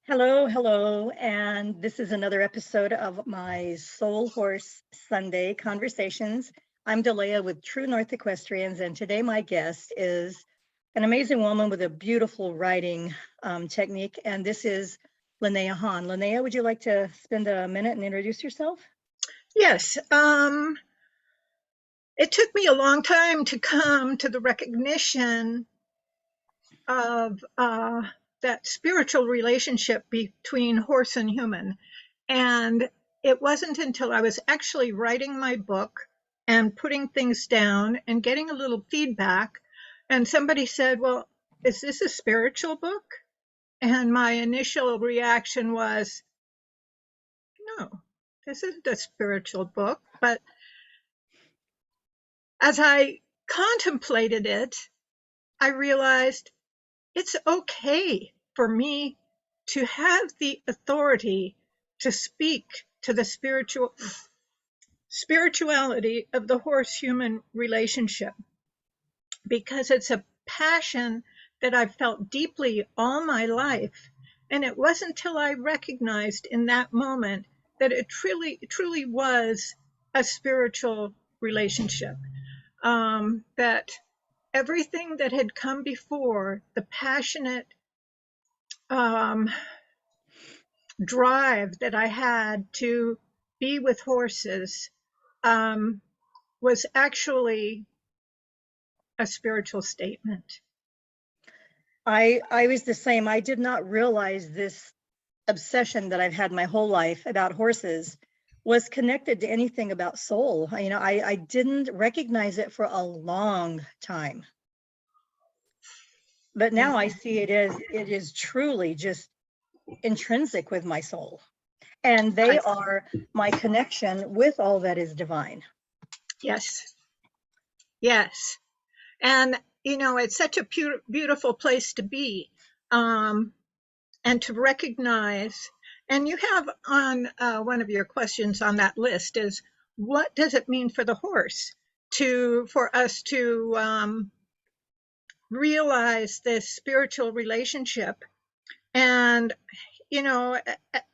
Hello, hello, and this is another episode of my Soul Horse Sunday Conversations. I'm Delea with True North Equestrians, and today my guest is an amazing woman with a beautiful riding technique, and this is Lynnea Honn. Lynnea, would you like to spend a minute and introduce yourself? Yes, it took me a long time to come to the recognition of that spiritual relationship between horse and human. And it wasn't until I was actually writing my book and putting things down and getting a little feedback. And somebody said, "Well, is this a spiritual book?" And my initial reaction was, "No, this isn't a spiritual book." But as I contemplated it, I realized it's okay for me to have the authority to speak to the spirituality of the horse human relationship, because it's a passion that I've felt deeply all my life. And it wasn't until I recognized in that moment that it truly was a spiritual relationship. That everything that had come before, the passionate um, drive that I had to be with horses, was actually a spiritual statement. I was the same. I did not realize this obsession that I've had my whole life about horses was connected to anything about soul. I didn't recognize it for a long time. But Yeah. now I see it is truly just intrinsic with my soul. And they are my connection with all that is divine. Yes, yes. And, it's such a beautiful place to be, and to recognize. And you have on one of your questions on that list is, what does it mean for the horse for us to realize this spiritual relationship? And,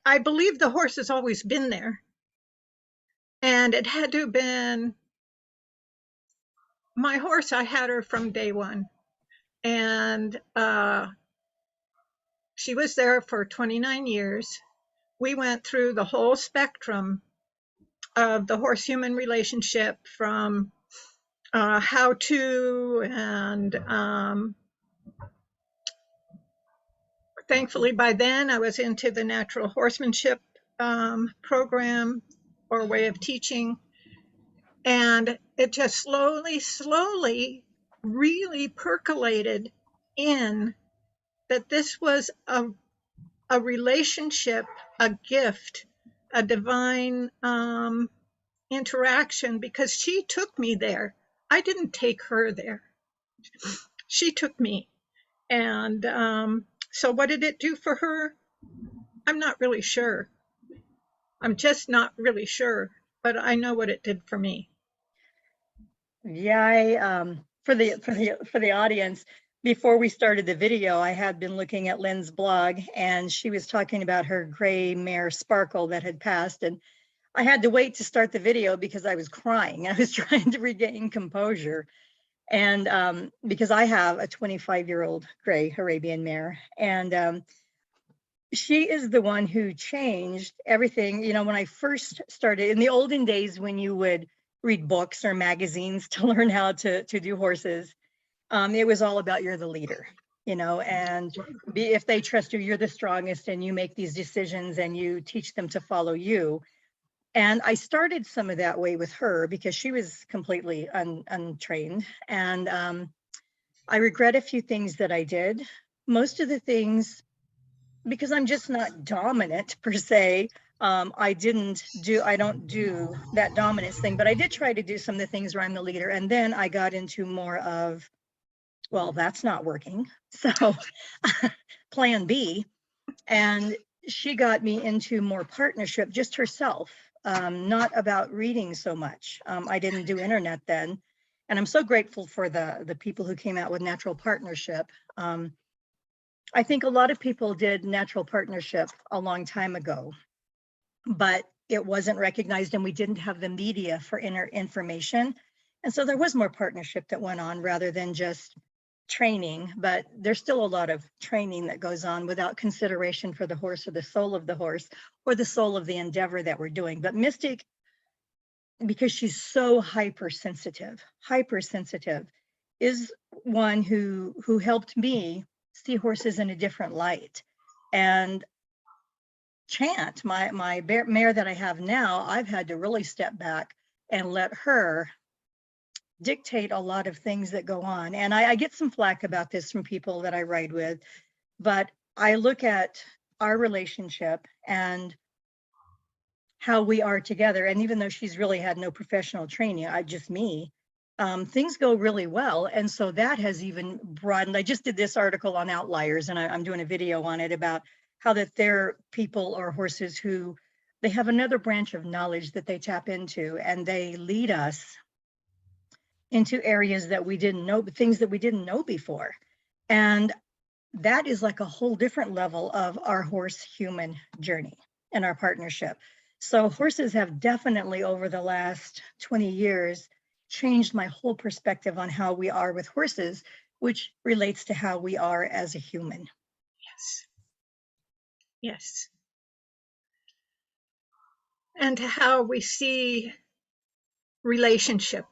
I believe the horse has always been there. And it had to have been my horse. I had her from day one. And she was there for 29 years. We went through the whole spectrum of the horse human relationship, from how to, and thankfully by then I was into the natural horsemanship program or way of teaching. And it just slowly really percolated in that this was a relationship, a gift, a divine interaction, because she took me there. I didn't take her there. She took me. And so what did it do for her? I'm not really sure. I'm just not really sure, but I know what it did for me. Yeah, for the audience, before we started the video, I had been looking at Lynn's blog, and she was talking about her gray mare Sparkle that had passed, and I had to wait to start the video because I was crying. I was trying to regain composure. And because I have a 25-year-old gray Arabian mare, and she is the one who changed everything. When I first started in the olden days, when you would read books or magazines to learn how to do horses, it was all about you're the leader, and if they trust you, you're the strongest, and you make these decisions and you teach them to follow you. And I started some of that way with her because she was completely untrained. And I regret a few things that I did. Most of the things, because I'm just not dominant per se. I don't do that dominance thing, but I did try to do some of the things where I'm the leader. And then I got into more of, well, that's not working. So plan B. And she got me into more partnership, just herself, not about reading so much. I didn't do internet then. And I'm so grateful for the people who came out with natural partnership. I think a lot of people did natural partnership a long time ago, but it wasn't recognized and we didn't have the media for information. And so there was more partnership that went on rather than just training, but there's still a lot of training that goes on without consideration for the horse or the soul of the horse or the soul of the endeavor that we're doing. But Mystic, because she's so hypersensitive, is one who helped me see horses in a different light. And Chant, my mare that I have now, I've had to really step back and let her dictate a lot of things that go on. And I get some flack about this from people that I ride with, but I look at our relationship and how we are together. And even though she's really had no professional training, just me, things go really well. And so that has even broadened. I just did this article on outliers, and I'm doing a video on it about how that there are people or horses who they have another branch of knowledge that they tap into, and they lead us into areas that we didn't know, things that we didn't know before. And that is like a whole different level of our horse-human journey and our partnership. So horses have definitely over the last 20 years changed my whole perspective on how we are with horses, which relates to how we are as a human. Yes. Yes. And to how we see relationship.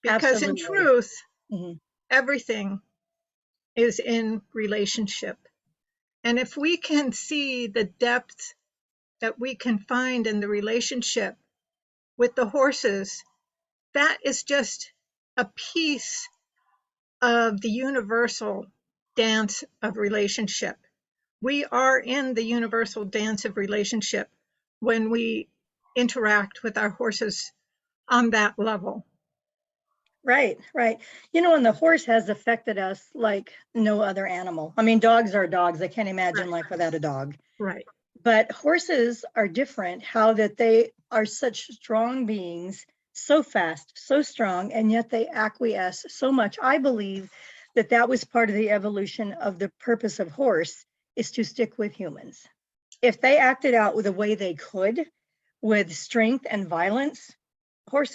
Because Absolutely. in truth, mm-hmm. everything is in relationship. And if we can see the depth that we can find in the relationship with the horses, that is just a piece of the universal dance of relationship. We are in the universal dance of relationship when we interact with our horses on that level. Right, right. You know, and the horse has affected us like no other animal. I mean, dogs are dogs. I can't imagine life without a dog. Right. But horses are different, how that they are such strong beings, so fast, so strong, and yet they acquiesce so much. I believe that that was part of the evolution of the purpose of horse, is to stick with humans. If they acted out with the way they could, with strength and violence,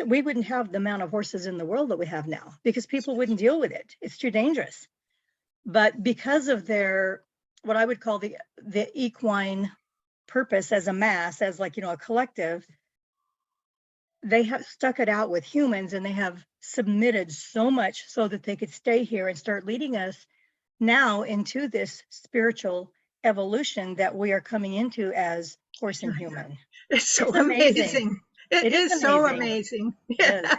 we wouldn't have the amount of horses in the world that we have now, because people wouldn't deal with it. It's too dangerous. But because of their, what I would call the equine purpose as a mass, as like, you know, a collective, they have stuck it out with humans, and they have submitted so much so that they could stay here and start leading us now into this spiritual evolution that we are coming into as horse and human. It's so It's amazing. It is amazing. so amazing. Yeah.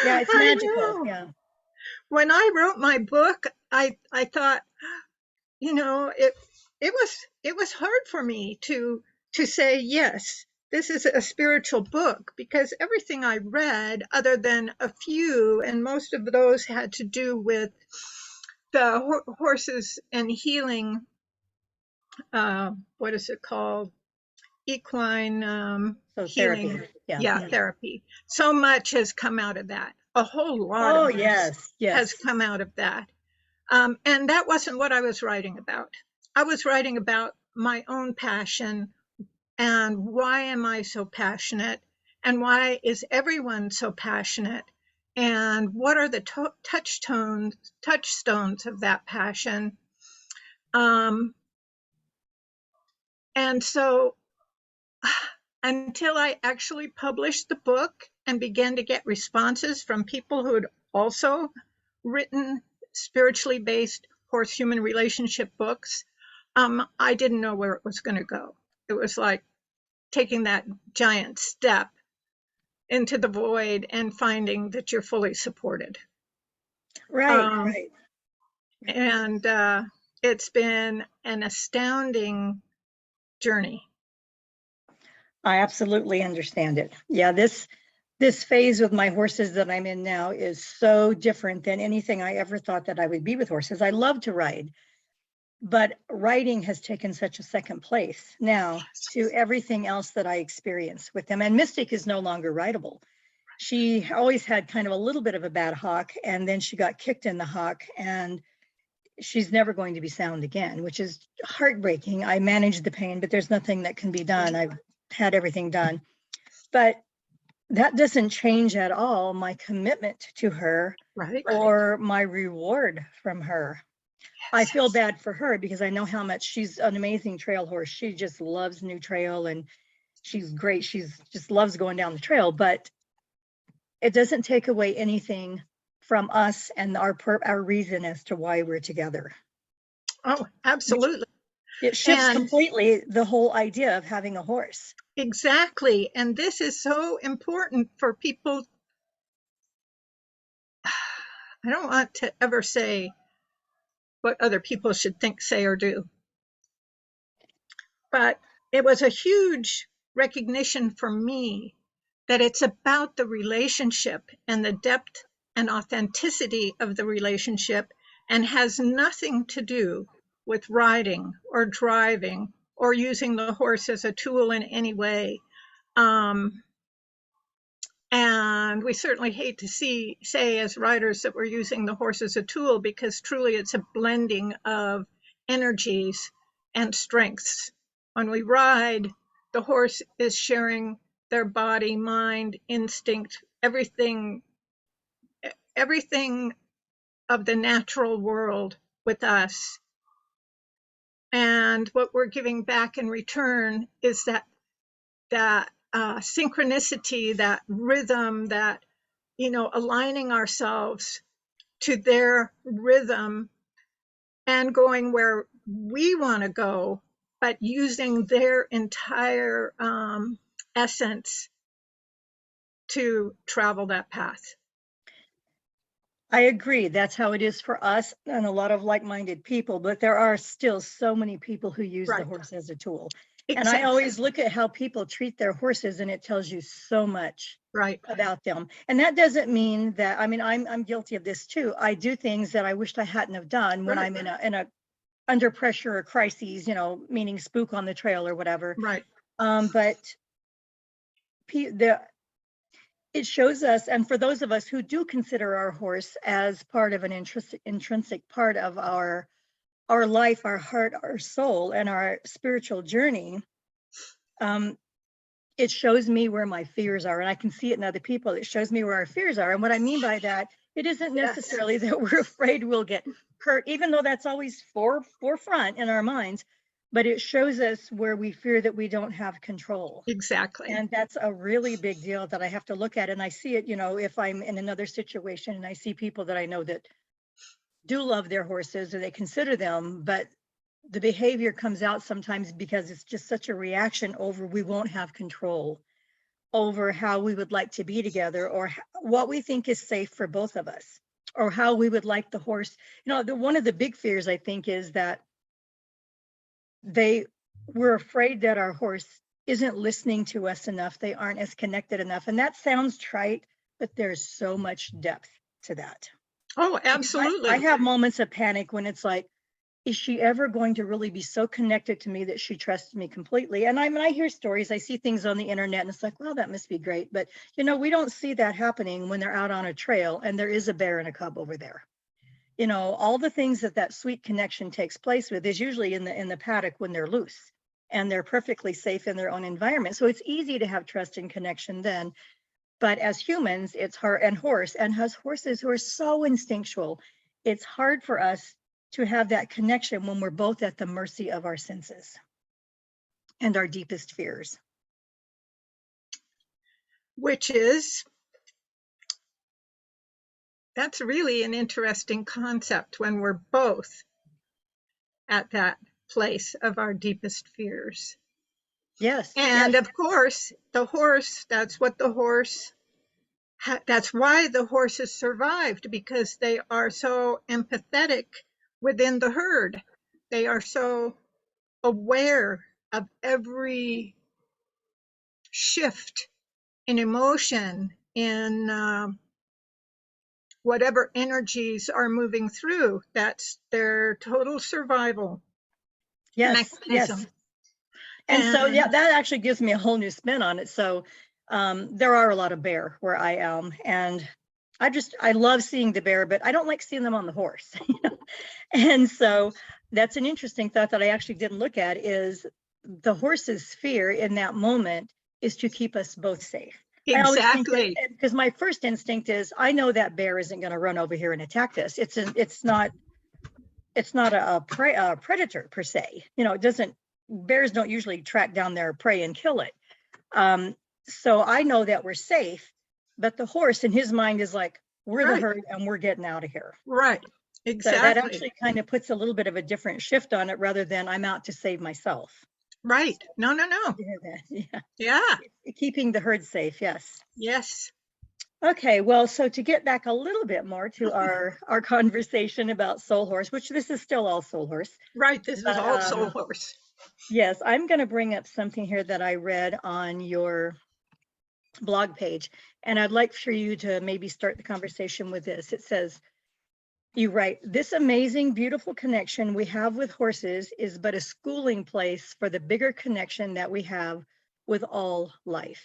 Yeah, it's I magical. know. Yeah. When I wrote my book, I thought, you know, it was hard for me to say yes, this is a spiritual book, because everything I read, other than a few, and most of those had to do with the horses and healing. What is it called? Equine So healing. therapy. Yeah. Yeah, therapy. So much has come out of that. A whole lot Oh, of yes. has come out of that. And that wasn't what I was writing about. I was writing about my own passion, and why am I so passionate, and why is everyone so passionate, and what are the touchstones of that passion. And so until I actually published the book and began to get responses from people who had also written spiritually based horse-human relationship books, I didn't know where it was going to go. It was like taking that giant step into the void and finding that you're fully supported. Right. And it's been an astounding journey. I absolutely understand it. Yeah, this phase with my horses that I'm in now is so different than anything I ever thought that I would be with horses. I love to ride, but riding has taken such a second place now to everything else that I experience with them. And Mystic is no longer rideable. She always had kind of a little bit of a bad hock, and then she got kicked in the hock, and she's never going to be sound again, which is heartbreaking. I managed the pain, but there's nothing that can be done. I've had everything done. But that doesn't change at all my commitment to her or my reward from her. I feel bad for her because I know how much she's an amazing trail horse. She just loves new trail and she's great. She's just loves going down the trail, but it doesn't take away anything from us and our reason as to why we're together. Oh, absolutely. It shifts completely the whole idea of having a horse. Exactly. And this is so important for people. I don't want to ever say what other people should think, say, or do. But it was a huge recognition for me that it's about the relationship and the depth and authenticity of the relationship, and has nothing to do with riding or driving or using the horse as a tool in any way. And we certainly hate to say as riders that we're using the horse as a tool, because truly it's a blending of energies and strengths. When we ride, the horse is sharing their body, mind, instinct, everything of the natural world with us. And what we're giving back in return is that synchronicity, that rhythm, that, aligning ourselves to their rhythm and going where we want to go, but using their entire essence to travel that path. I agree. That's how it is for us and a lot of like-minded people, but there are still so many people who use the horse as a tool. Exactly. And I always look at how people treat their horses, and it tells you so much about them. And that doesn't mean that, I mean, I'm guilty of this too. I do things that I wished I hadn't have done when I'm in a under pressure or crises, meaning spook on the trail or whatever. But it shows us, and for those of us who do consider our horse as part of an intrinsic part of our life, our heart, our soul, and our spiritual journey, it shows me where my fears are, and I can see it in other people. It shows me where our fears are. And what I mean by that, it isn't necessarily that we're afraid we'll get hurt, even though that's always forefront in our minds, but it shows us where we fear that we don't have control. Exactly. And that's a really big deal that I have to look at. And I see it, if I'm in another situation and I see people that I know that do love their horses or they consider them, but the behavior comes out sometimes because it's just such a reaction over we won't have control over how we would like to be together, or what we think is safe for both of us, or how we would like the horse. One of the big fears, I think, is that we're afraid that our horse isn't listening to us enough. They aren't as connected enough. And that sounds trite, but there's so much depth to that. Oh, absolutely. I have moments of panic when it's like, is she ever going to really be so connected to me that she trusts me completely? And I hear stories, I see things on the internet, and it's like, well, that must be great. But, we don't see that happening when they're out on a trail and there is a bear and a cub over there. All the things that sweet connection takes place with is usually in the paddock when they're loose and they're perfectly safe in their own environment. So it's easy to have trust and connection then. But as humans, it's hard, and as horses who are so instinctual, it's hard for us to have that connection when we're both at the mercy of our senses and our deepest fears. That's really an interesting concept, when we're both at that place of our deepest fears. Yes. And of course, the horse, that's why the horses survived, because they are so empathetic within the herd. They are so aware of every shift in emotion, in whatever energies are moving through. That's their total survival mechanism. And so, that actually gives me a whole new spin on it. So there are a lot of bear where I am, and I love seeing the bear, but I don't like seeing them on the horse. And so that's an interesting thought that I actually didn't look at, is the horse's fear in that moment is to keep us both safe. I always think that, Exactly. because my first instinct is, I know that bear isn't going to run over here and attack us. It's not a predator per se. You know, bears don't usually track down their prey and kill it. So I know that we're safe, but the horse in his mind is like, we're the Right. herd and we're getting out of here. Right. So that Exactly. actually kind of puts a little bit of a different shift on it, rather than I'm out to save myself. Right. No, no, no. Yeah. Yeah. Keeping the herd safe. Yes. Yes. Okay. Well, so to get back a little bit more to our conversation about soul horse, which this is still all soul horse. Right. This is But, all soul horse. yes, I'm going to bring up something here that I read on your blog page, and I'd like for you to maybe start the conversation with this. It says, you write, this amazing, beautiful connection we have with horses is but a schooling place for the bigger connection that we have with all life.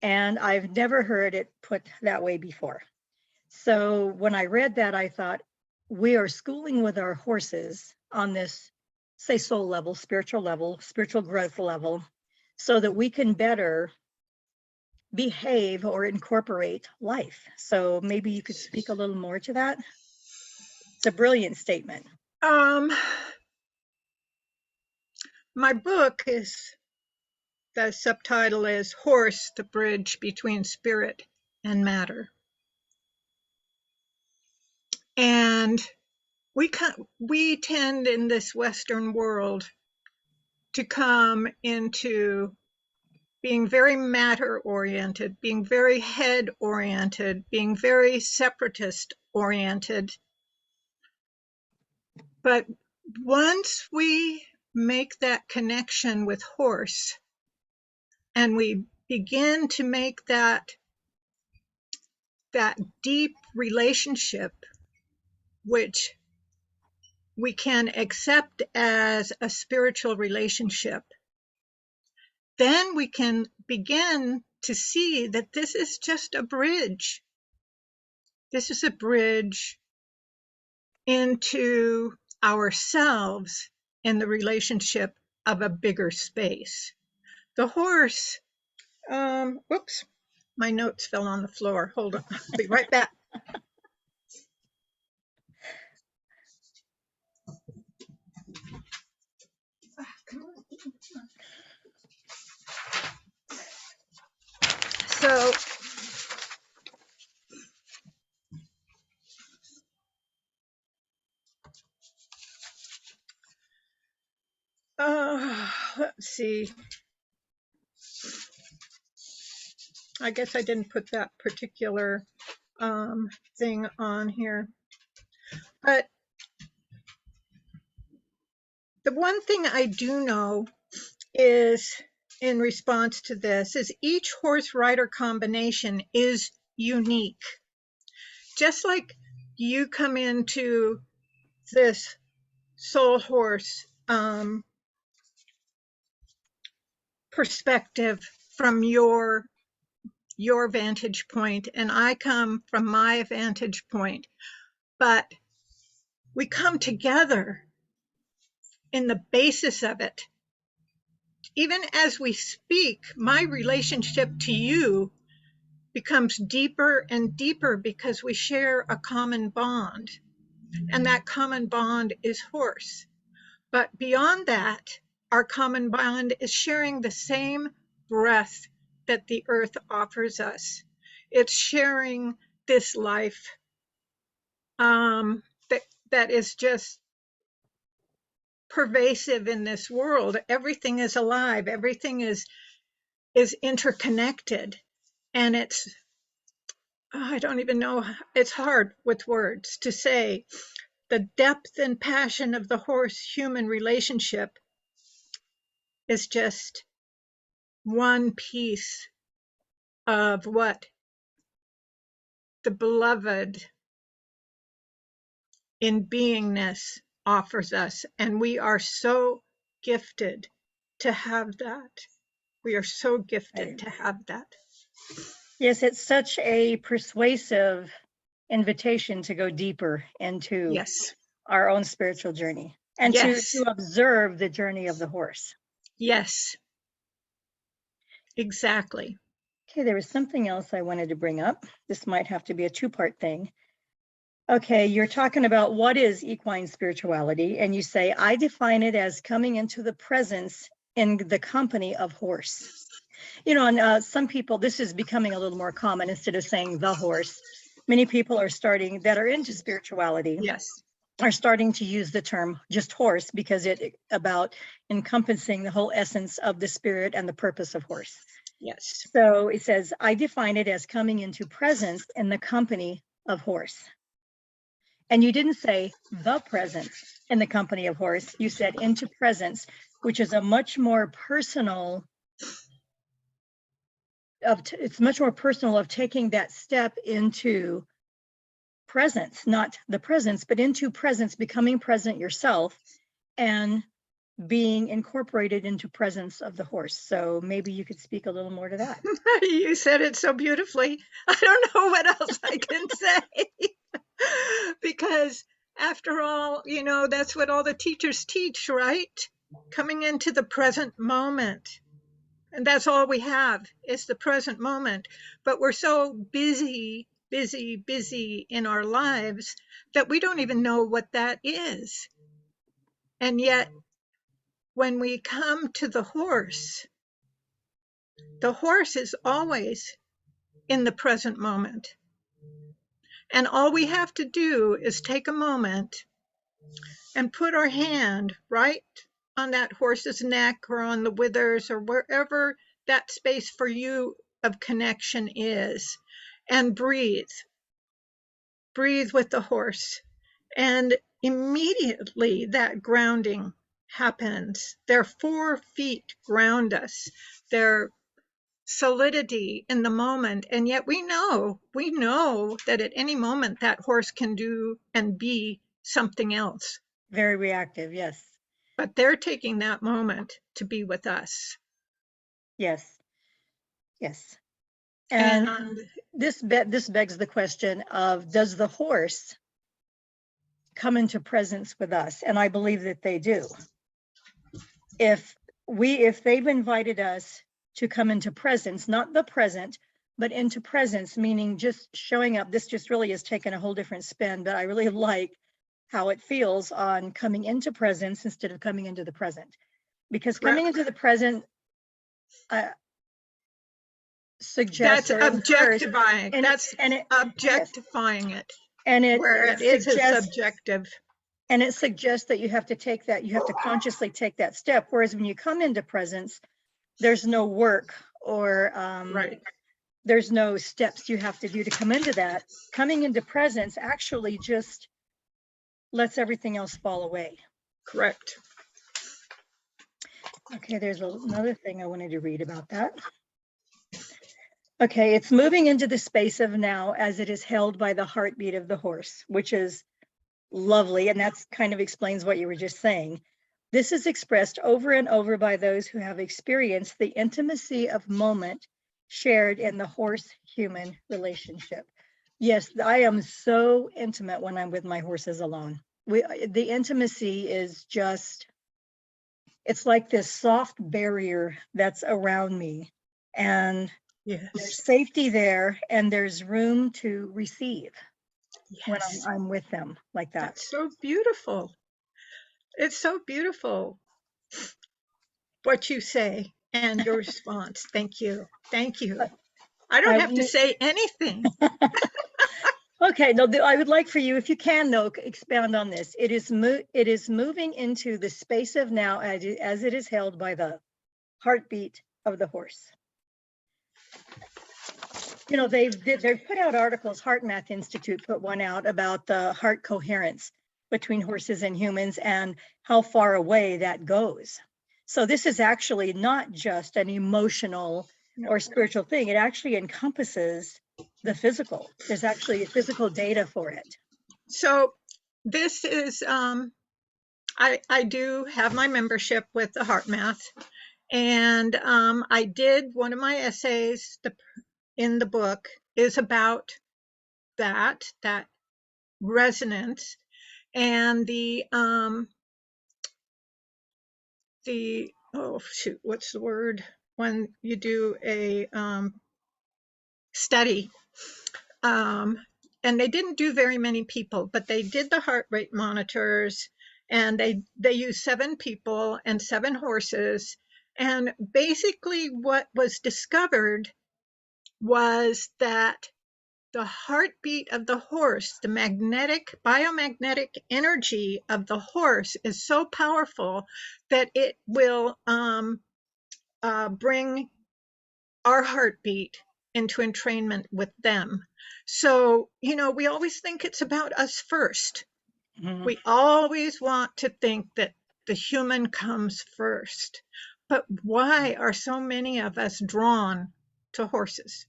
And I've never heard it put that way before. So when I read that, I thought, we are schooling with our horses on this, say, soul level, spiritual growth level, so that we can better behave or incorporate life. So maybe you could speak a little more to that. It's a brilliant statement. My book the subtitle is Horse, the Bridge Between Spirit and Matter. And we tend in this Western world to come into being very matter oriented, being very head oriented, being very separatist oriented. But once we make that connection with horse and we begin to make that deep relationship, which we can accept as a spiritual relationship, then we can begin to see that this is just a bridge. This is a bridge into ourselves in the relationship of a bigger space. The horse, oops, my notes fell on the floor. Hold on, I'll be right back. So, let's see. I guess I didn't put that particular thing on here. But the one thing I do know is, in response to this, is each horse rider combination is unique. Just like you come into this soul horse perspective from your vantage point, and I come from my vantage point, but we come together in the basis of it. Even as we speak, my relationship to you becomes deeper and deeper because we share a common bond, and that common bond is horse. But beyond that, our common bond is sharing the same breath that the earth offers us. It's sharing this life that is just pervasive in this world. Everything is alive. Everything is interconnected. And I don't even know, it's hard with words to say. The depth and passion of the horse-human relationship is just one piece of what the beloved in beingness offers us. And we are so gifted to have that. We are so gifted to have that. Yes, it's such a persuasive invitation to go deeper into Yes. our own spiritual journey and Yes. to observe the journey of the horse. Yes. Exactly. Okay, there was something else I wanted to bring up. This might have to be a two-part thing. Okay, you're talking about what is equine spirituality, and you say, I define it as coming into the presence in the company of horse. You know, and some people, this is becoming a little more common. Instead of saying the horse, many people are starting, that are into spirituality, Yes. are starting to use the term just horse because it about encompassing the whole essence of the spirit and the purpose of horse. Yes. So it says, I define it as coming into presence in the company of horse. And you didn't say the presence in the company of horse. You said into presence, which is a much more personal it's much more personal of taking that step into presence, not the presence, but into presence, becoming present yourself and being incorporated into presence of the horse. So maybe you could speak a little more to that. You said it so beautifully. I don't know what else I can say. Because after all, that's what all the teachers teach, right? Coming into the present moment. And that's all we have is the present moment. But we're so busy, busy, busy in our lives that we don't even know what that is. And yet, when we come to the horse is always in the present moment. And all we have to do is take a moment and put our hand right on that horse's neck or on the withers or wherever that space for you of connection is, and breathe. Breathe with the horse. And immediately that grounding happens. Their 4 feet ground us. Their solidity in the moment. And yet we know that at any moment that horse can do and be something else. Very reactive, yes. But they're taking that moment to be with us. Yes. Yes. And this begs the question of, does the horse come into presence with us? And I believe that they do. If they've invited us to come into presence, not the present, but into presence, meaning just showing up. This just really has taken a whole different spin, but I really like how it feels on coming into presence instead of coming into the present. Because coming into the present suggests that's objectifying. Objectifying it. And it is subjective. And it suggests that you have to consciously take that step. Whereas when you come into presence, there's no work or right. There's no steps you have to do to come into that. Coming into presence actually just lets everything else fall away. Correct. Okay, there's another thing I wanted to read about that. Okay, it's moving into the space of now as it is held by the heartbeat of the horse, which is lovely. And that's kind of explains what you were just saying. This is expressed over and over by those who have experienced the intimacy of moment shared in the horse-human relationship. Yes, I am so intimate when I'm with my horses alone. The intimacy is just, it's like this soft barrier that's around me. And yes. There's safety there and there's room to receive. Yes. When I'm with them like that. That's so beautiful. It's so beautiful what you say and your response. Thank you. Thank you. I don't have to say anything. Okay, no, I would like for you, if you can, though, expound on this. It is moving into the space of now as it is held by the heartbeat of the horse. You know, they've put out articles. Heart Math Institute put one out about the heart coherence between horses and humans and how far away that goes. So this is actually not just an emotional or spiritual thing. It actually encompasses the physical. There's actually physical data for it. So this is, I do have my membership with the Heart Math, and I did one of my essays in the book is about that resonance. And oh shoot, what's the word when you do a study, and they didn't do very many people, but they did the heart rate monitors, and they used 7 people and 7 horses. And basically what was discovered was that the heartbeat of the horse, the biomagnetic energy of the horse is so powerful that it will bring our heartbeat into entrainment with them. So, we always think it's about us first. Mhm. We always want to think that the human comes first. But why are so many of us drawn to horses?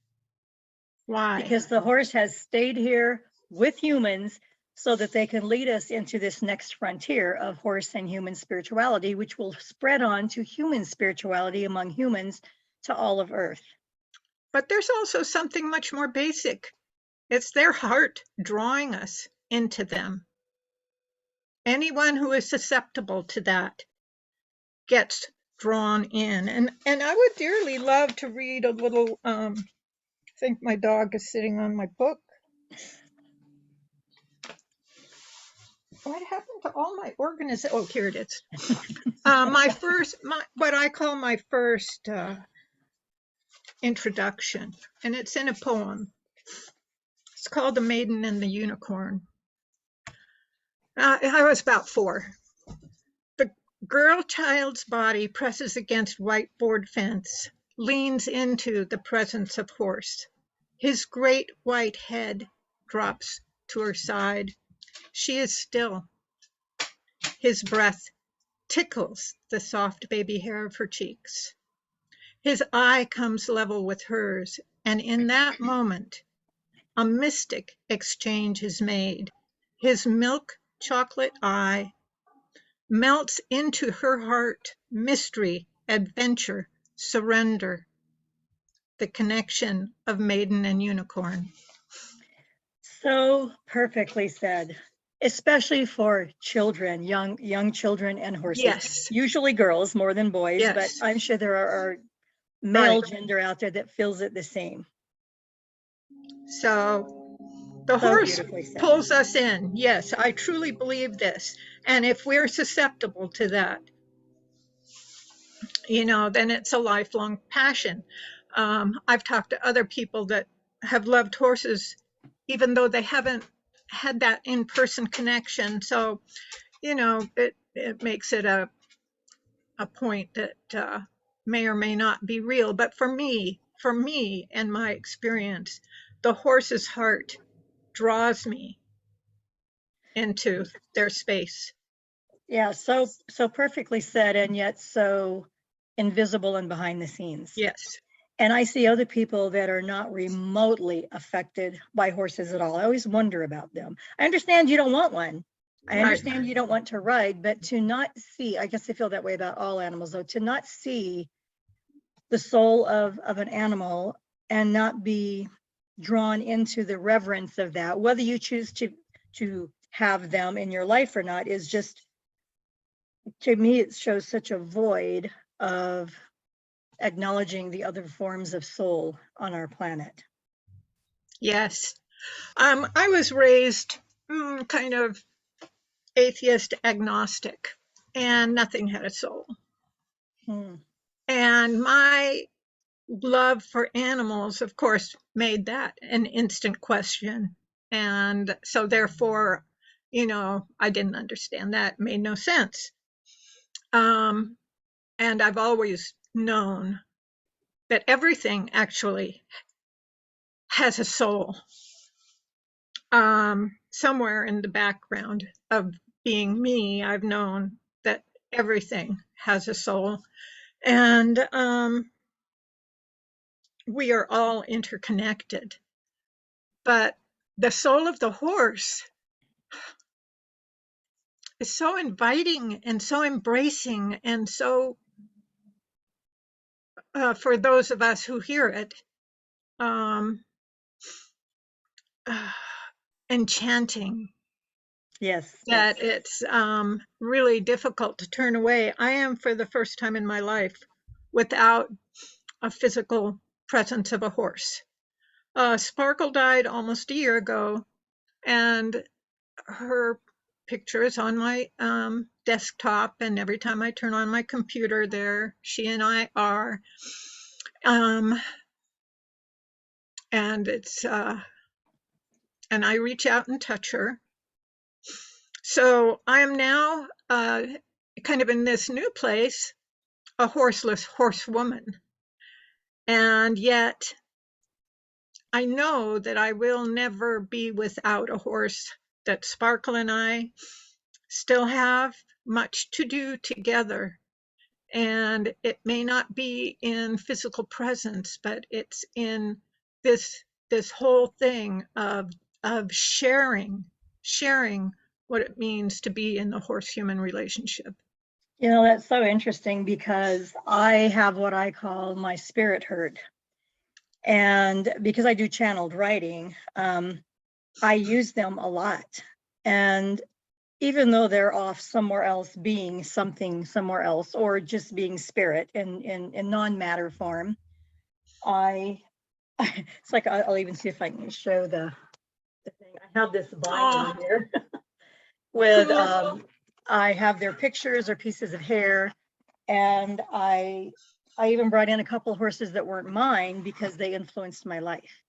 Why? Because the horse has stayed here with humans so that they can lead us into this next frontier of horse and human spirituality, which will spread on to human spirituality among humans to all of Earth. But there's also something much more basic. It's their heart drawing us into them. Anyone who is susceptible to that gets drawn in. And I would dearly love to read a little, I think my dog is sitting on my book. What happened to all my organization? Oh, here it is. What I call my first introduction, and it's in a poem. It's called The Maiden and the Unicorn. I was about 4. The girl child's body presses against whiteboard fence, leans into the presence of horse. His great white head drops to her side. She is still. His breath tickles the soft baby hair of her cheeks. His eye comes level with hers, and in that moment, a mystic exchange is made. His milk chocolate eye melts into her heart, mystery, adventure, surrender, the connection of maiden and unicorn. So perfectly said, especially for children, young children and horses. Yes. Usually girls more than boys, Yes. but I'm sure there are male Right. gender out there that feels it the same. So the So horse beautifully said. pulls us in. Yes, I truly believe this. And if we're susceptible to that, then it's a lifelong passion. I've talked to other people that have loved horses, even though they haven't had that in-person connection. So, it makes it a point that may or may not be real. But for me and my experience, the horse's heart draws me into their space. Yeah, so perfectly said, and yet so invisible and behind the scenes. Yes. And I see other people that are not remotely affected by horses at all. I always wonder about them. I understand you don't want one. I understand you don't want to ride, but to not see, I guess I feel that way about all animals, though, to not see the soul of an animal and not be drawn into the reverence of that, whether you choose to have them in your life or not, is just, to me, it shows such a void of acknowledging the other forms of soul on our planet. Yes. I was raised kind of atheist agnostic, and nothing had a soul. And my love for animals, of course, made that an instant question. And so therefore, I didn't understand that. It made no sense. And I've always known that everything actually has a soul. Somewhere in the background of being me, I've known that everything has a soul. And we are all interconnected. But the soul of the horse is so inviting and so embracing, and so, for those of us who hear it, enchanting. Yes, yes. that it's really difficult to turn away. I am, for the first time in my life, without a physical presence of a horse. Sparkle died almost a year ago, and her picture is on my desktop. And every time I turn on my computer, there she and I are. Um, and it's and I reach out and touch her. So I am now kind of in this new place, a horseless horsewoman. And yet I know that I will never be without a horse, that Sparkle and I still have much to do together. And it may not be in physical presence, but it's in this whole thing of sharing what it means to be in the horse human relationship. You know, that's so interesting because I have what I call my spirit herd. And because I do channeled writing, I use them a lot. And even though they're off somewhere else being something somewhere else, or just being spirit in non-matter form, I it's like I'll even see if I can show the thing. I have this binder Oh, here with cool. I have their pictures or pieces of hair, and I even brought in a couple of horses that weren't mine because they influenced my life.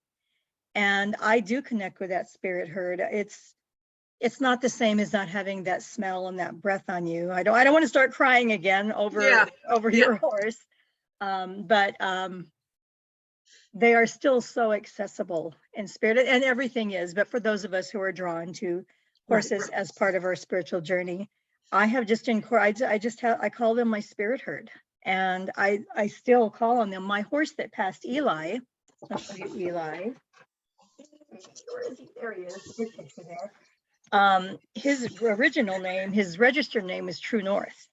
And I do connect with that spirit herd. It's not the same as not having that smell and that breath on you. I don't want to start crying again Yeah, over yeah, your horse. But they are still so accessible in spirit, and everything is. But for those of us who are drawn to right. horses as part of our spiritual journey, I have just I just have I call them my spirit herd, and I still call on them. My horse that passed, Eli. I'll show you Eli. Where is he? There he is. His picture there. His original name, his registered name is True North.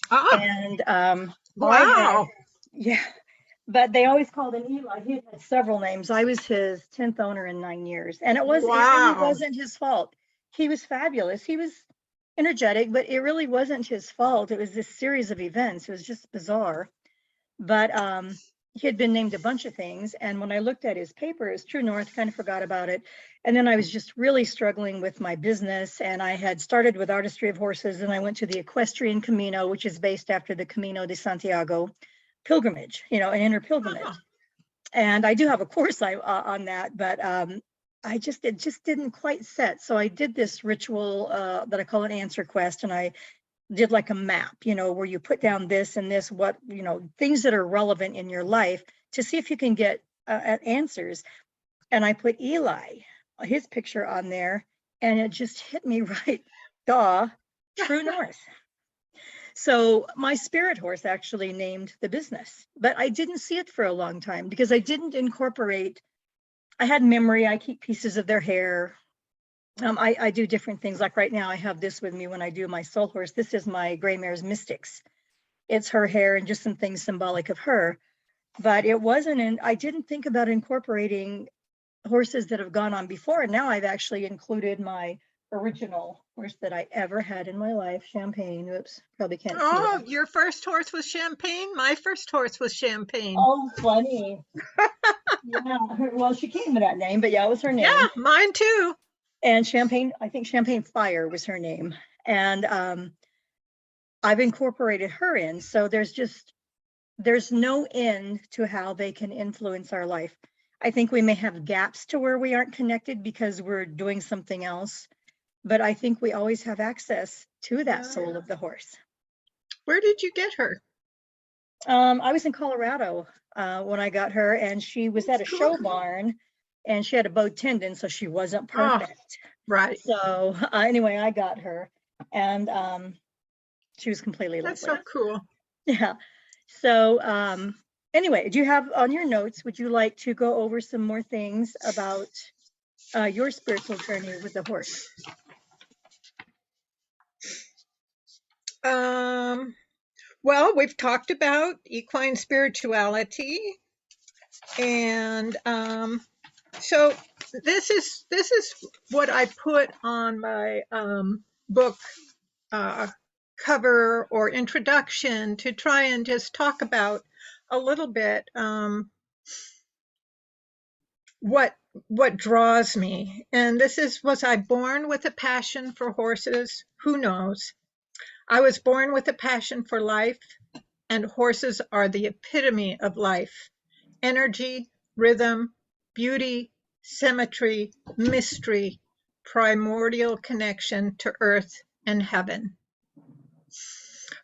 Ah, And I had, wow. yeah, but they always called him Eli. He had several names. I was his 10th owner in 9 years. And it really Wow. wasn't his fault. He was fabulous. He was energetic, but it really wasn't his fault. It was this series of events. It was just bizarre. But he had been named a bunch of things. And when I looked at his papers, True North, kind of forgot about it. And then I was just really struggling with my business. And I had started with Artistry of Horses, and I went to the Equestrian Camino, which is based after the Camino de Santiago pilgrimage, an inner pilgrimage. Ah, And I do have a course on that, but it just didn't quite set. So I did this ritual that I call an answer quest, and I did like a map, where you put down this and this, what, things that are relevant in your life to see if you can get answers. And I put Eli, his picture on there, and it just hit me right. Duh, True North. So my spirit horse actually named the business, but I didn't see it for a long time because I didn't incorporate. I had memory. I keep pieces of their hair. I do different things. Like right now, I have this with me when I do my soul horse. This is my gray mare's Mystics. It's her hair and just some things symbolic of her. But it wasn't, and I didn't think about incorporating horses that have gone on before. And now I've actually included my original horse that I ever had in my life, Champagne. Oops, probably can't see oh, that. your first horse was Champagne? My first horse was Champagne. Oh, funny. Yeah. Well, she came with that name, but yeah, it was her Yeah, name. mine too. And Champagne, I think Champagne Fire was her name. And I've incorporated her in. So there's no end to how they can influence our life. I think we may have gaps to where we aren't connected because we're doing something else, but I think we always have access to that Yeah. soul of the horse. Where did you get her? I was in Colorado when I got her, and she was at a Cool. show barn, and she had a bowed tendon, so she wasn't Oh, perfect. right. So anyway, I got her, and she was completely That's lovely. so cool. Yeah. So anyway, do you have on your notes, would you like to go over some more things about your spiritual journey with the horse? Um, well, we've talked about equine spirituality, and so this is what I put on my book cover or introduction to try and just talk about a little bit what draws me. And this is, was I born with a passion for horses? Who knows? I was born with a passion for life, and horses are the epitome of life. Energy, rhythm, beauty, symmetry, mystery, primordial connection to earth and heaven.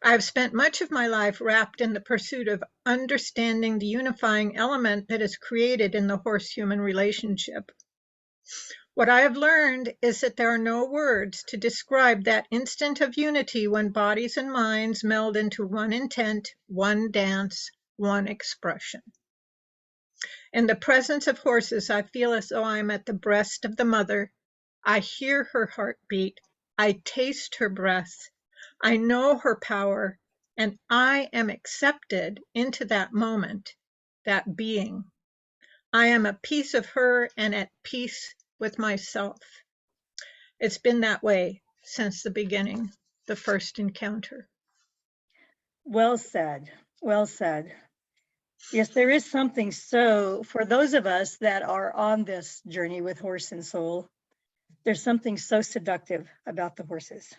I've spent much of my life wrapped in the pursuit of understanding the unifying element that is created in the horse-human relationship. What I have learned is that there are no words to describe that instant of unity when bodies and minds meld into one intent, one dance, one expression. In the presence of horses, I feel as though I'm at the breast of the mother. I hear her heartbeat. I taste her breath. I know her power, and I am accepted into that moment, that being. I am a piece of her and at peace with myself. It's been that way since the beginning, the first encounter. Well said. Well said. Yes, there is something. So for those of us that are on this journey with Horse and Soul, there's something so seductive about the horses.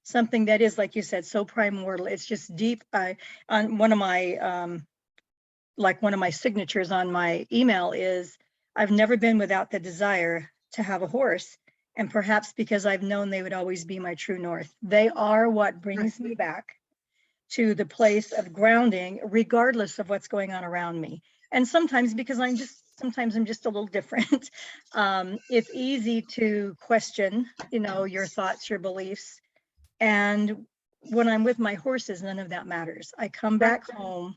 Something that is, like you said, so primordial. It's just deep. On one of my, one of my signatures on my email is, I've never been without the desire to have a horse. And perhaps because I've known they would always be my true north. They are what brings me back to the place of grounding, regardless of what's going on around me. And sometimes because sometimes I'm just a little different. It's easy to question, your thoughts, your beliefs. And when I'm with my horses, none of that matters. I come back home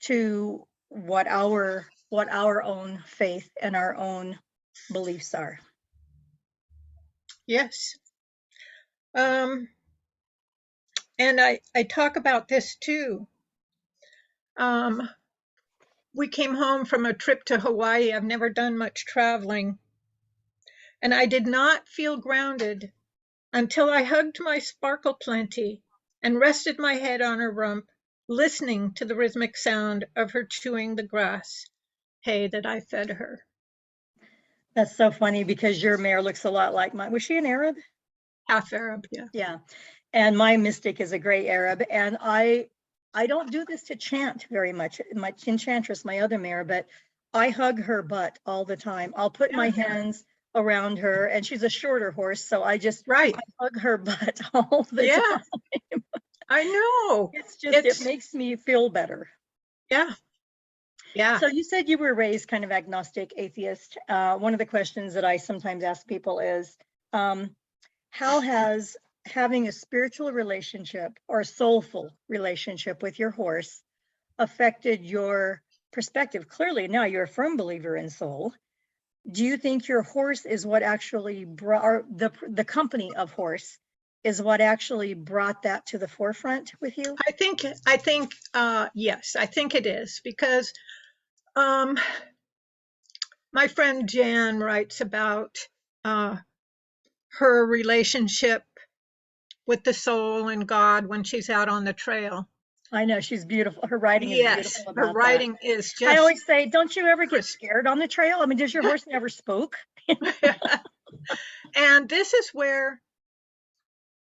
to what our own faith and our own beliefs are. Yes. And I talk about this too. We came home from a trip to Hawaii. I've never done much traveling. And I did not feel grounded until I hugged my Sparkle Plenty and rested my head on her rump, listening to the rhythmic sound of her chewing the grass hay that I fed her. That's so funny because your mare looks a lot like mine. Was she an Arab? Half Arab, yeah. Yeah. And my mystic is a gray Arab. And I don't do this to chant very much. My Enchantress, my other mare, but I hug her butt all the time. I'll put my hands around her, and she's a shorter horse, so I hug her butt all the time. I know. It's just, it makes me feel better. Yeah. Yeah. So you said you were raised kind of agnostic, atheist. One of the questions that I sometimes ask people is, how has having a spiritual relationship or soulful relationship with your horse affected your perspective? Clearly now you're a firm believer in soul. Do you think your horse is what actually brought, or the company of horse is what actually brought that to the forefront with you? I think yes, I think it is, because my friend Jan writes about her relationship with the soul and God when she's out on the trail. I know, she's beautiful. Her writing is beautiful about her writing that. is just, I always say, don't you ever get scared on the trail? I mean, does your horse never spook? And this is where,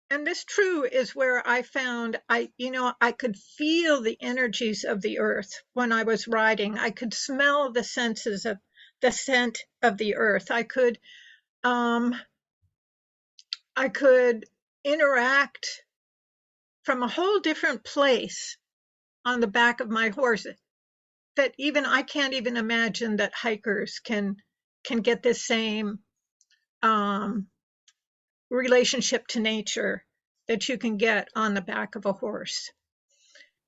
and this true is where I found, I could feel the energies of the earth when I was riding. I could smell the senses of the scent of the earth. I could interact from a whole different place on the back of my horse that even I can't even imagine that hikers can get this same relationship to nature that you can get on the back of a horse.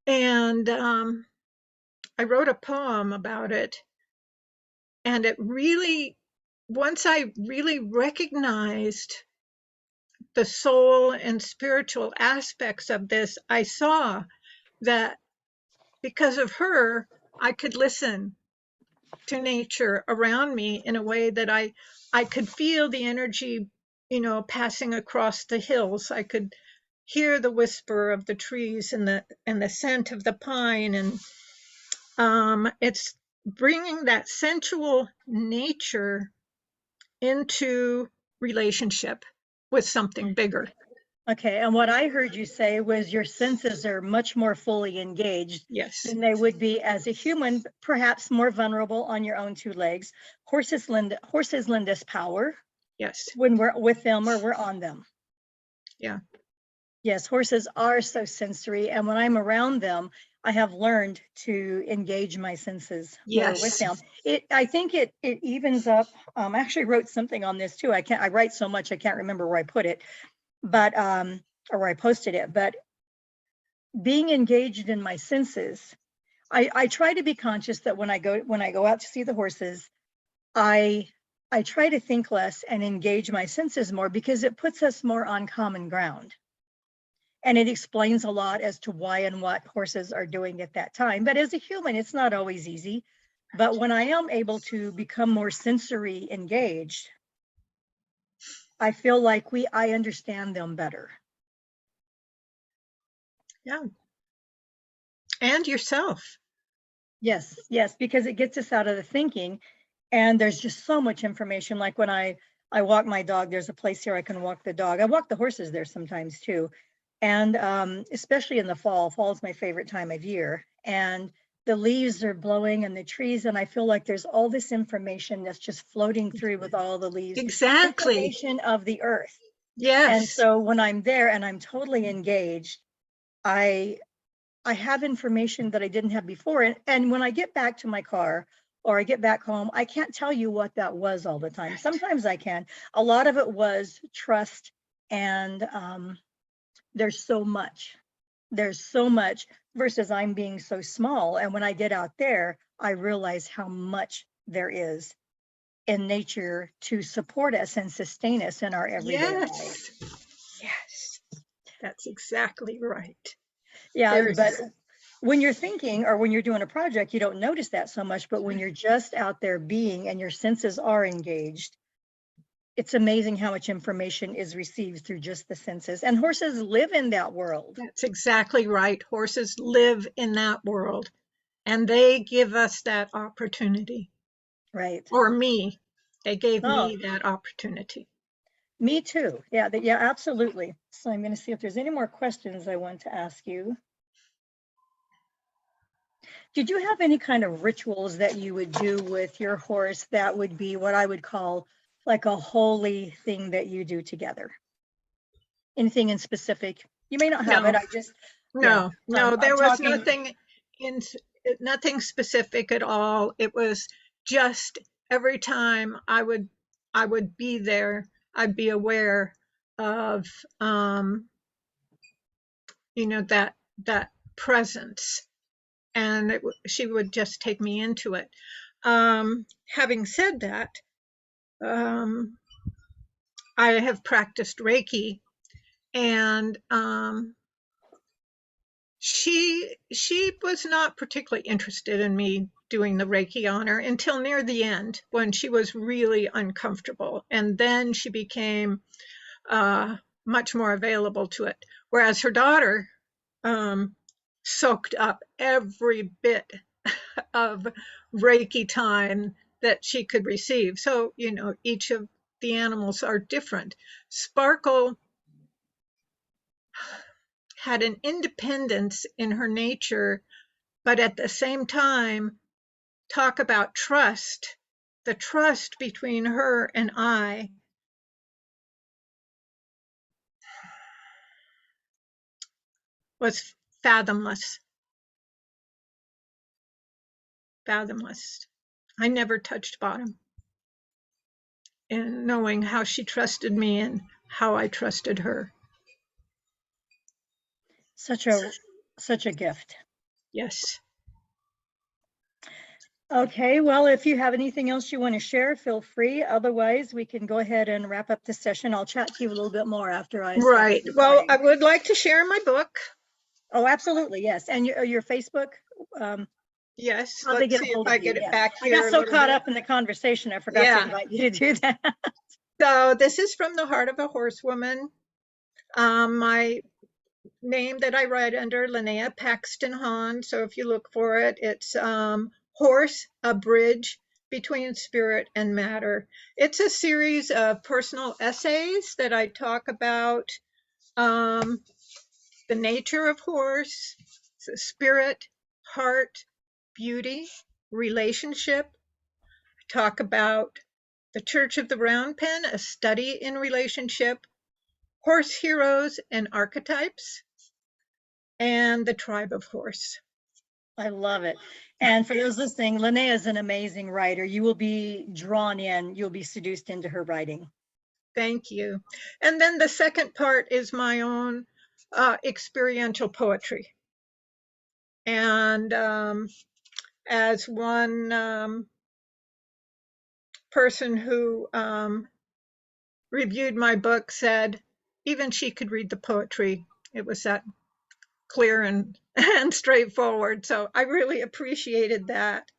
And I wrote a poem about it, and it really, once I really recognized the soul and spiritual aspects of this, I saw that because of her, I could listen to nature around me in a way that I could feel the energy, passing across the hills. I could hear the whisper of the trees and the scent of the pine, and it's bringing that sensual nature into relationship with something bigger. Okay, and what I heard you say was your senses are much more fully engaged Yes. than they would be as a human, perhaps more vulnerable on your own two legs. Horses lend us power Yes. when we're with them or we're on them. Yeah. Yes, horses are so sensory, and when I'm around them, I have learned to engage my senses more with them. I think it evens up. I actually wrote something on this too. I write so much I can't remember where I put it, but or where I posted it. But being engaged in my senses, I try to be conscious that when I go out to see the horses, I try to think less and engage my senses more, because it puts us more on common ground. And it explains a lot as to why and what horses are doing at that time. But as a human, it's not always easy. But when I am able to become more sensory engaged, I feel like I understand them better. Yeah. And yourself. Yes, because it gets us out of the thinking. And there's just so much information. Like when I walk my dog, there's a place here I can walk the dog. I walk the horses there sometimes too. And especially in the fall. Fall is my favorite time of year. And the leaves are blowing and the trees, and I feel like there's all this information that's just floating through with all the leaves. Exactly. Information of the earth. Yes. And so when I'm there and I'm totally engaged, I have information that I didn't have before. And when I get back to my car or I get back home, I can't tell you what that was all the time. Sometimes I can. A lot of it was trust, and there's so much versus I'm being so small. And when I get out there, I realize how much there is in nature to support us and sustain us in our everyday life. Yes, that's exactly right. Yeah, but when you're thinking or when you're doing a project, you don't notice that so much. But when you're just out there being and your senses are engaged, it's amazing how much information is received through just the senses. And horses live in that world. That's exactly right. Horses live in that world, and they give us that opportunity. Right. Or me. They gave me that opportunity. Me too. Yeah, absolutely. So I'm going to see if there's any more questions I want to ask you. Did you have any kind of rituals that you would do with your horse that would be what I would call like a holy thing that you do together? Anything in specific? You may not have it. I just no, there was talking... nothing specific at all. It was just every time I would be there, I'd be aware of that presence, and she would just take me into it. Having said that, I have practiced Reiki, and she was not particularly interested in me doing the Reiki on her until near the end, when she was really uncomfortable, and then she became much more available to it. Whereas her daughter soaked up every bit of Reiki time that she could receive. So, each of the animals are different. Sparkle had an independence in her nature, but at the same time, talk about trust. The trust between her and I was fathomless. Fathomless. I never touched bottom. And knowing how she trusted me and how I trusted her. Such a gift. Yes. Okay, well, if you have anything else you want to share, feel free. Otherwise, we can go ahead and wrap up the session. I'll chat to you a little bit more after I stop. Right. Well, I would like to share my book. Oh, absolutely, yes. And your Facebook? Yes, How'd they let's get see a if hold I of you? get it Yeah. back I here got a so little caught bit. up in the conversation, I forgot to Yeah. invite you to do that. So this is from the Heart of a Horsewoman. My name that I write under, Lynnea Paxton Honn. So if you look for it, it's Horse, a Bridge Between Spirit and Matter. It's a series of personal essays that I talk about the nature of horse, spirit, heart, beauty, relationship. I talk about the Church of the Round Pen, a study in relationship, horse heroes and archetypes, and the tribe of horse. I love it. And for those listening, Lynnea is an amazing writer. You will be drawn in, you'll be seduced into her writing. Thank you. And then the second part is my own experiential poetry. And as one person who reviewed my book said, even she could read the poetry. It was that clear and, and straightforward. So I really appreciated that.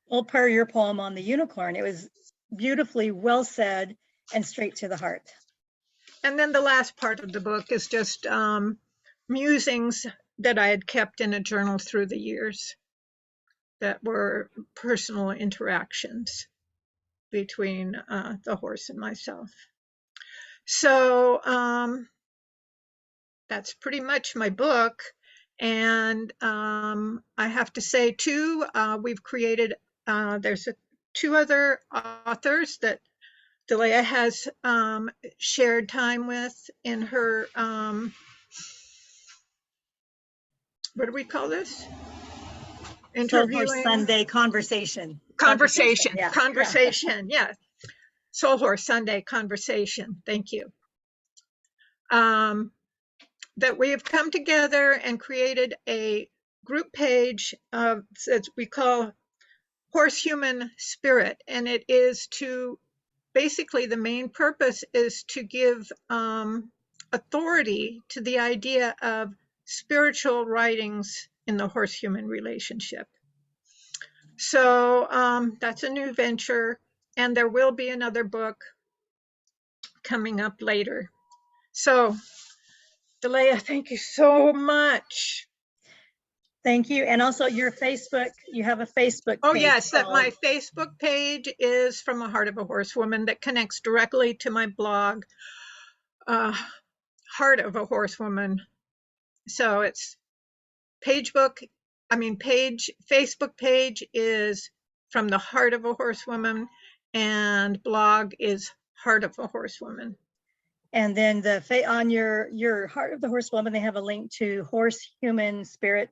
Well, per your poem on the unicorn, it was beautifully well said and straight to the heart. And then the last part of the book is just musings that I had kept in a journal through the years that were personal interactions between the horse and myself. So that's pretty much my book. And I have to say, too, we've created, there's two other authors that Delia has shared time with in her, what do we call this? Soul Horse Interviewing, Sunday conversation. conversation, Yeah. conversation, yeah. Soul Horse Sunday conversation, thank you. That we have come together and created a group page that we call Horse Human Spirit. And it is to, basically the main purpose is to give authority to the idea of spiritual writings in the horse-human relationship. So that's a new venture, and there will be another book coming up later. So, Delia, thank you so much. Thank you. And also your Facebook, you have a Facebook page. Oh, yes, that my Facebook page is From the Heart of a Horsewoman that connects directly to my blog, Heart of a Horsewoman. So it's Facebook page is From the Heart of a Horsewoman, and blog is Heart of a Horsewoman. And then on your Heart of the Horsewoman, they have a link to Horse Human Spirit.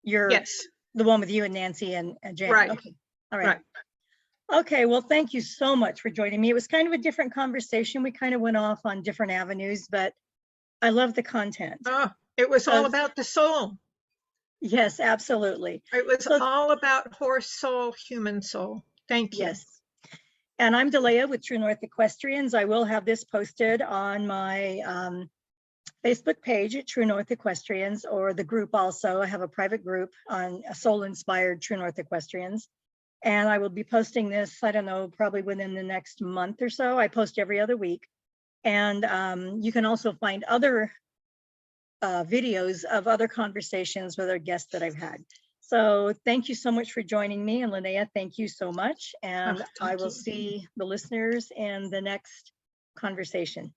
Yes, the one with you and Nancy and Jen. right. Okay. All right. Okay. Well, thank you so much for joining me. It was kind of a different conversation. We kind of went off on different avenues, but I love the content. Oh, it was all about the soul. Yes, absolutely. It was all about horse soul, human soul. Thank you. Yes. And I'm Delia with True North Equestrians. I will have this posted on my Facebook page at True North Equestrians, or the group also. I have a private group on a soul-inspired True North Equestrians. And I will be posting this, I don't know, probably within the next month or so. I post every other week. And you can also find other videos of other conversations with our guests that I've had. So thank you so much for joining me. And Lynnea, thank you so much. And I will see the listeners in the next conversation.